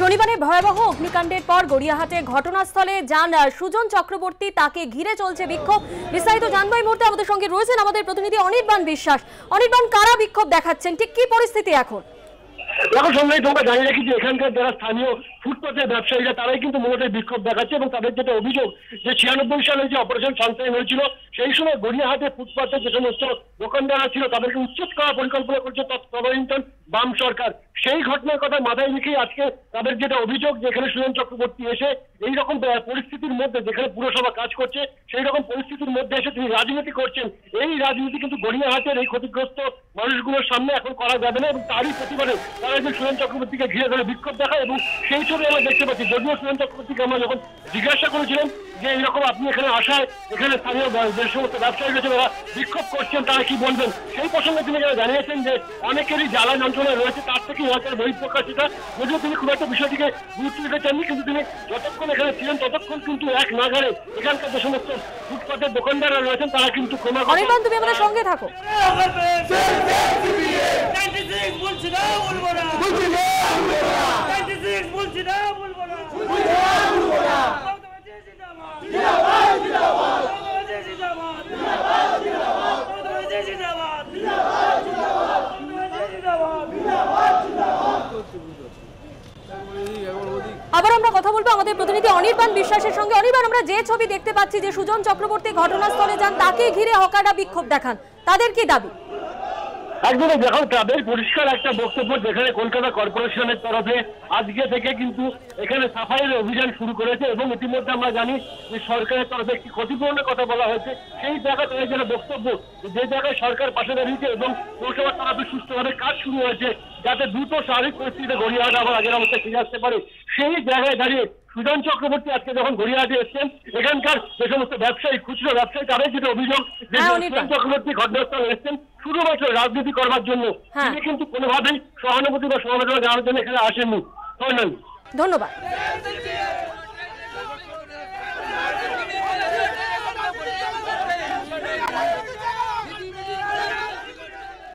শনিবারে ভয়াবহ অগ্নিকাণ্ডের পর গড়িয়াহাটে ঘটনাস্থলে যান সুজন চক্রবর্তী, তাকে ঘিরে চলছে বিক্ষোভ। বিস্তারিত জানবো এই মুহূর্তে আমাদের সঙ্গে রয়েছেন আমাদের প্রতিনিধি অনির্বাণ বিশ্বাস। অনির্বাণ, কারা বিক্ষোভ দেখাচ্ছেন, ঠিক কি পরিস্থিতি এখন? এখন সঙ্গে তোমরা জানিয়ে রাখি যে এখানকার যারা স্থানীয় ফুটপাতের ব্যবসায়ীরা তারাই কিন্তু মূলত বিক্ষোভ দেখাচ্ছে এবং তাদের যেটা অভিযোগ যে 96 সালে যে অপারেশন সানশাইন হয়েছিল সেই সময় গড়িয়াহাটে ফুটপাতে যে সমস্ত দোকানদাররা ছিল তাদেরকে উচ্ছেদ করার পরিকল্পনা করছে তদানীন্তন বাম সরকার। সেই ঘটনার কথা মাথায় রেখেই আজকে তাদের যেটা অভিযোগ যে এখানে সুজন চক্রবর্তী এসে এইরকম পরিস্থিতির মধ্যে যেখানে পুরসভা কাজ করছে সেই রকম পরিস্থিতির মধ্যে এসে তিনি রাজনীতি করছেন। এই রাজনীতি কিন্তু গড়িয়াহাটের এই ক্ষতিগ্রস্ত মানুষগুলোর সামনে এখন করা যাবে না এবং তারই প্রতিবাদে তারা যে সুজন চক্রবর্তীকে ঘিরে ধরে বিক্ষোভ দেখায় এবং সেই ছবি আমরা দেখতে পাচ্ছি। যদিও সুজন চক্রবর্তীকে আমরা যখন জিজ্ঞাসা করেছিলাম যে এইরকম আপনি এখানে আসায় এখানে স্থানীয় যে সমস্ত ব্যবসায়ী রয়েছে তারা বিক্ষোভ করছেন তারা কি বলবেন, সেই প্রসঙ্গে তিনি জানিয়েছেন যে অনেকেরই জ্বালা যন্ত্রণা রয়েছে, তার থেকেই হয়তো বহিঃপ্রকাশিতা। যদিও তিনি খুব একটা বিষয়টিকে গুরুত্ব দিতে চাননি, কিন্তু তিনি যতক্ষণ এখানে ছিলেন ততক্ষণ কিন্তু এক নাগারে এখানকার যে সমস্ত ফুটপাতের দোকানদাররা রয়েছেন তারা কিন্তু ক্রমাগত। অনির্বাণ, তুমি আমাদের সঙ্গে থাকো। আবার আমরা কথা বলবো আমাদের প্রতিনিধি অনির্বাণ বিশ্বাসের সঙ্গে। অনির্বাণ, আমরা যে ছবি দেখতে পাচ্ছি যে সুজন চক্রবর্তী ঘটনাস্থলে যান, তাকে ঘিরে হকাররা বিক্ষোভ দেখান, তাদের কি দাবি? একদমই দেখো, তাদের পরিষ্কার একটা বক্তব্য যেখানে কলকাতা কর্পোরেশনের তরফে আজকে থেকে কিন্তু এখানে সাফাইয়ের অভিযান শুরু করেছে এবং ইতিমধ্যে আমরা জানি যে সরকারের তরফে একটি ক্ষতিপূরণের কথা বলা হয়েছে। সেই জায়গায় তাদের যেটা বক্তব্য যে জায়গায় সরকার পাশে দাঁড়িয়েছে এবং পৌরসভার তরফে সুস্থভাবে কাজ শুরু হয়েছে যাতে দ্রুত স্বাভাবিক পরিস্থিতিতে গড়িয়াহাট আবার আগের অবস্থায় ফিরে আসতে পারে, সেই জায়গায় দাঁড়িয়ে সুজন চক্রবর্তী আজকে যখন গড়িয়াহাটে এসছেন এখানকার যে সমস্ত ব্যবসায়ী খুচরো ব্যবসায়ী তাদের যেটা অভিযোগ যে সুজন চক্রবর্তী ঘটনাস্থলে এসছেন শুধুমাত্র রাজনীতি করবার জন্য, তিনি কিন্তু কোনোভাবেই সহানুভূতি বা সমবেদনা জানানোর জন্য এখানে আসেননি। ধন্যবাদ।